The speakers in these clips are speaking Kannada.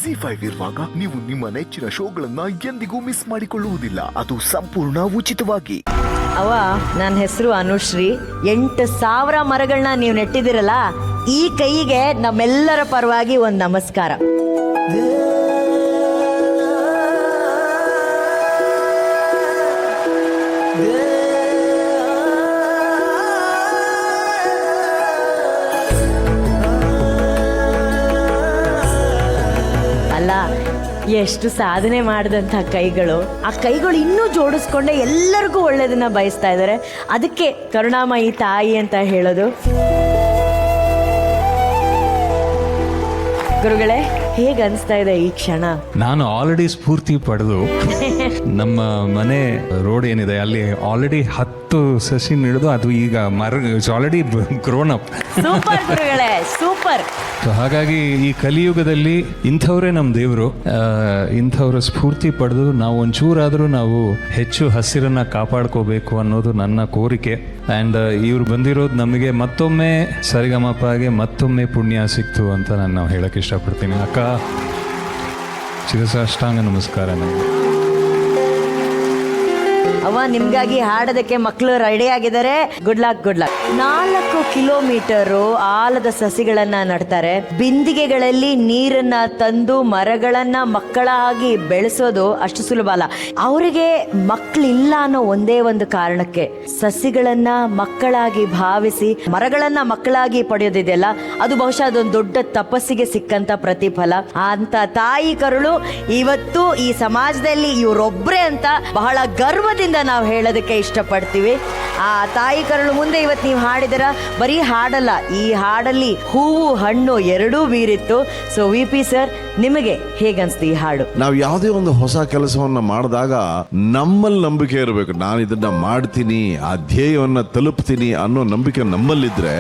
ZEE5 ಇರುವಾಗ ನೀವು ನಿಮ್ಮ ನೆಚ್ಚಿನ ಶೋಗಳನ್ನ ಎಂದಿಗೂ ಮಿಸ್ ಮಾಡಿಕೊಳ್ಳುವುದಿಲ್ಲ. ಅದು ಸಂಪೂರ್ಣ ಉಚಿತವಾಗಿ. ನನ್ನ ಹೆಸರು ಅನುಶ್ರೀ. 8,000 ಮರಗಳನ್ನ ನೀವು ನೆಟ್ಟಿದಿರಲ್ಲ, ಈ ಕೈಗೆ ನಮ್ಮೆಲ್ಲರ ಪರವಾಗಿ ಒಂದು ನಮಸ್ಕಾರ. ಅಲ್ಲ, ಎಷ್ಟು ಸಾಧನೆ ಮಾಡಿದಂಥ ಕೈಗಳು, ಆ ಕೈಗಳು ಇನ್ನೂ ಜೋಡಿಸ್ಕೊಂಡೆ ಎಲ್ಲರಿಗೂ ಒಳ್ಳೇದನ್ನ ಬಯಸ್ತಾ ಇದ್ದಾರೆ. ಅದಕ್ಕೆ ಕರುಣಾಮಯಿ ತಾಯಿ ಅಂತ ಹೇಳೋದು. ಗುರುಗಳೇ, ಹೇಗೆ ಅನಿಸ್ತಾ ಇದೆ ಈ ಕ್ಷಣ? ನಾನು ಆಲ್ರೆಡಿ ಸ್ಫೂರ್ತಿ ಪಡೆದು ನಮ್ಮ ಮನೆ ರೋಡ್ ಏನಿದೆ ಅಲ್ಲಿ ಆಲ್ರೆಡಿ 10 ಸಸಿ ನೆಡೋದು, ಅದು ಈಗ ಆಲ್ರೆಡಿ ಗ್ರೋನ್ ಅಪ್. ಸೂಪರ್ ಗುರುಗಳೇ, ಸೂಪರ್. ಸೊ ಹಾಗಾಗಿ ಈ ಕಲಿಯುಗದಲ್ಲಿ ಇಂಥವ್ರೇ ನಮ್ಮ ದೇವರು. ಇಂಥವ್ರ ಸ್ಫೂರ್ತಿ ಪಡೆದು ನಾವು ಒಂಚೂರಾದರೂ ನಾವು ಹೆಚ್ಚು ಹಸಿರನ್ನ ಕಾಪಾಡ್ಕೋಬೇಕು ಅನ್ನೋದು ನನ್ನ ಕೋರಿಕೆ. ಆ್ಯಂಡ್ ಇವ್ರು ಬಂದಿರೋದು ನಮಗೆ ಮತ್ತೊಮ್ಮೆ ಸರಿಗಮಪಗೆ ಮತ್ತೊಮ್ಮೆ ಪುಣ್ಯ ಸಿಕ್ತು ಅಂತ ನಾನು ಹೇಳಕ್ಕೆ ಇಷ್ಟಪಡ್ತೀನಿ. ಅಕ್ಕ, ಶಿರಸಾಷ್ಟಾಂಗ ನಮಸ್ಕಾರ. ನನಗೆ ನಿಮ್ಗಾಗಿ ಹಾಡೋದಕ್ಕೆ ಮಕ್ಕಳು ರೆಡಿ ಆಗಿದ್ದಾರೆ. Good luck, good luck. 4 kilometre ಆಲದ ಸಸಿಗಳನ್ನ ನಡ್ತಾರೆ. ಬಿಂದಿಗೆಗಳಲ್ಲಿ ನೀರನ್ನ ತಂದು ಮರಗಳನ್ನ ಮಕ್ಕಳಾಗಿ ಬೆಳೆಸೋದು ಅಷ್ಟು ಸುಲಭ ಅಲ್ಲ. ಅವರಿಗೆ ಮಕ್ಕಳಿಲ್ಲ ಅನ್ನೋ ಒಂದೇ ಒಂದು ಕಾರಣಕ್ಕೆ ಸಸಿಗಳನ್ನ ಮಕ್ಕಳಾಗಿ ಭಾವಿಸಿ ಮರಗಳನ್ನ ಮಕ್ಕಳಾಗಿ ಪಡೆಯೋದಿದೆಯಲ್ಲ, ಅದು ಬಹುಶಃ ಅದೊಂದು ದೊಡ್ಡ ತಪಸ್ಸಿಗೆ ಸಿಕ್ಕಂತ ಪ್ರತಿಫಲ. ಅಂತ ತಾಯಿ ಕರುಳು ಇವತ್ತು ಈ ಸಮಾಜದಲ್ಲಿ ಇವರೊಬ್ಬರೇ ಅಂತ ಬಹಳ ಗರ್ವದಿಂದ ನಾವು ಹೇಳೋದಕ್ಕೆ ಇಷ್ಟಪಡ್ತೀವಿ. ಆ ತಾಯಿ ಕರುಳು ಮುಂದೆ ಇವತ್ತು ನೀವು ಹಾಡಿದರ ಬರೀ ಹಾಡಲ್ಲ, ಈ ಹಾಡಲ್ಲಿ ಹೂವು ಹಣ್ಣು ಎರಡೂ ಬೀರಿತ್ತು. ಸೊ VP ಸರ್, ನಿಮಗೆ ಹೇಗನ್ಸ್ತು ಈ ಹಾಡು? ನಾವು ಯಾವುದೇ ಒಂದು ಹೊಸ ಕೆಲಸವನ್ನ ಮಾಡಿದಾಗ ನಮ್ಮಲ್ಲಿ ನಂಬಿಕೆ ಇರಬೇಕು. ನಾನು ಇದನ್ನ ಮಾಡ್ತೀನಿ, ಆ ಧ್ಯೇಯವನ್ನ ತಲುಪ್ತೀನಿ ಅನ್ನೋ ನಂಬಿಕೆ ನಮ್ಮಲ್ಲಿದ್ರೆ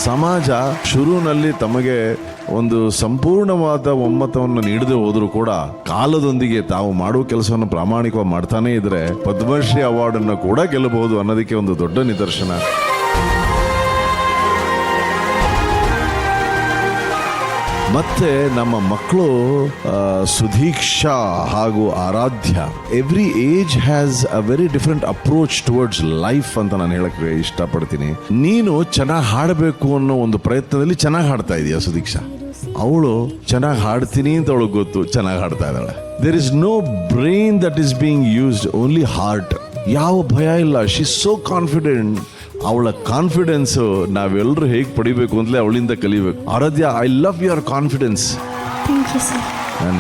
ಸಮಾಜ ಶುರುವಿನಲ್ಲಿ ತಮಗೆ ಒಂದು ಸಂಪೂರ್ಣವಾದ ಒಮ್ಮತವನ್ನು ನೀಡದೆ ಹೋದ್ರು ಕೂಡ ಕಾಲದೊಂದಿಗೆ ತಾವು ಮಾಡುವ ಕೆಲಸವನ್ನು ಪ್ರಾಮಾಣಿಕವಾಗಿ ಮಾಡ್ತಾನೆ ಇದ್ರೆ ಪದ್ಮಶ್ರೀ ಅವಾರ್ಡ್ ಅನ್ನು ಕೂಡ ಗೆಲ್ಲಬಹುದು ಅನ್ನೋದಕ್ಕೆ ಒಂದು ದೊಡ್ಡ ನಿದರ್ಶನ. ಮತ್ತೆ ನಮ್ಮ ಮಕ್ಕಳು ಸುಧೀಕ್ಷಾ ಹಾಗೂ Aradhya, every age has a very different approach towards life ಅಂತ ನಾನು ಹೇಳಕ್ಕೆ ಇಷ್ಟಪಡ್ತೀನಿ. ನೀನು ಚೆನ್ನಾಗಿ ಹಾಡಬೇಕು ಅನ್ನೋ ಒಂದು ಪ್ರಯತ್ನದಲ್ಲಿ ಚೆನ್ನಾಗಿ ಹಾಡ್ತಾ ಇದೀಯ ಸುಧೀಕ್ಷಾ. ಅವಳು ಚೆನ್ನಾಗಿ ಹಾಡ್ತೀನಿ ಅಂತ ಅವಳಿಗೆ ಗೊತ್ತು, ಚೆನ್ನಾಗಿ ಹಾಡ್ತಾ ಇದ್ದಾಳೆ. There is no brain that is being used, only heart. ಯಾವ ಭಯ ಇಲ್ಲ. She so confident. ಅವಳ ಕಾನ್ಫಿಡೆನ್ಸ್ ನಾವೆಲ್ಲರೂ ಹೇಗೆ ಪಡಿಬೇಕು ಅಂತಲೇ ಅವಳಿಂದ ಕಲಿಬೇಕು. Aradhya, I love your confidence.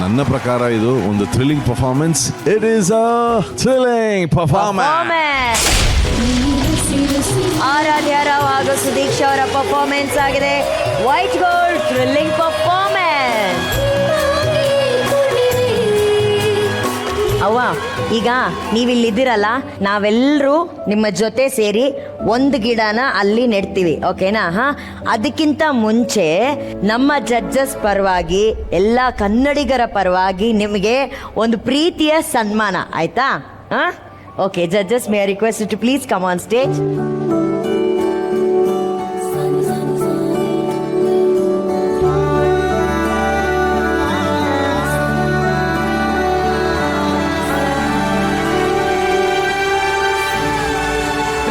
ನನ್ನ ಪ್ರಕಾರ ಇದು ಒಂದು thrilling performance. It is a thrilling performance. Aradhya Rao ಹಾಗೂ ಸುದೀಕ್ಷಾ ಅವರ ಪರ್ಫಾರ್ಮೆನ್ಸ್ ಆಗಿದೆ. White gold thrilling performance. ಈಗ ನೀವಿಲ್ಲಿದ್ದೀರಲ್ಲ, ನಾವೆಲ್ಲರೂ ನಿಮ್ಮ ಜೊತೆ ಸೇರಿ ಒಂದು ಗಿಡನ ಅಲ್ಲಿ ನೆಡ್ತೀವಿ, ಓಕೆನಾ? ಅದಕ್ಕಿಂತ ಮುಂಚೆ ನಮ್ಮ ಜಡ್ಜಸ್ ಪರವಾಗಿ, ಎಲ್ಲ ಕನ್ನಡಿಗರ ಪರವಾಗಿ ನಿಮಗೆ ಒಂದು ಪ್ರೀತಿಯ ಸನ್ಮಾನ, ಆಯ್ತಾ? Okay judges, may I request to please come on stage.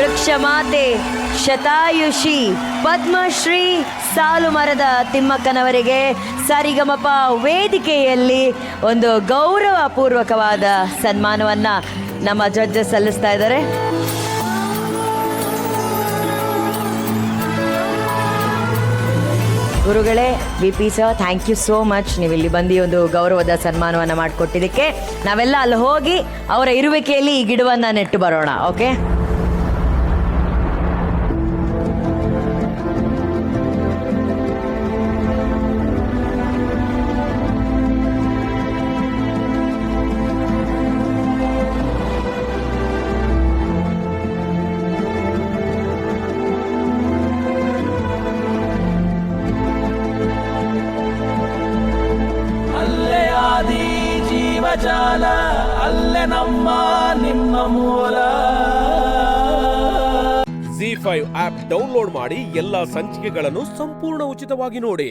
ವೃಕ್ಷಮಾತೆ ಶತಾಯುಷಿ ಪದ್ಮಶ್ರೀ ಸಾಲು ಮರದ ತಿಮ್ಮಕ್ಕನವರಿಗೆ ಸರಿಗಮಪ ವೇದಿಕೆಯಲ್ಲಿ ಒಂದು ಗೌರವಪೂರ್ವಕವಾದ ಸನ್ಮಾನವನ್ನ ನಮ್ಮ ಜಡ್ಜಸ್ ಸಲ್ಲಿಸ್ತಾ ಇದ್ದಾರೆ. ಗುರುಗಳೇ, VP sir, thank you so much. ನೀವು ಇಲ್ಲಿ ಬಂದು ಒಂದು ಗೌರವದ ಸನ್ಮಾನವನ್ನು ಮಾಡಿಕೊಟ್ಟಿದ್ದಕ್ಕೆ. ನಾವೆಲ್ಲ ಅಲ್ಲಿ ಹೋಗಿ ಅವರ ಇರುವಿಕೆಯಲ್ಲಿ ಈ ಗಿಡವನ್ನು ನೆಟ್ಟು ಬರೋಣ, ಓಕೆ? ಜಾಲ ಅಲ್ಲೇ ನಮ್ಮ ನಿಮ್ಮ ಮೂಲ. ZEE5 ಆಪ್ ಡೌನ್ಲೋಡ್ ಮಾಡಿ ಎಲ್ಲಾ ಸಂಚಿಕೆಗಳನ್ನು ಸಂಪೂರ್ಣ ಉಚಿತವಾಗಿ ನೋಡಿ.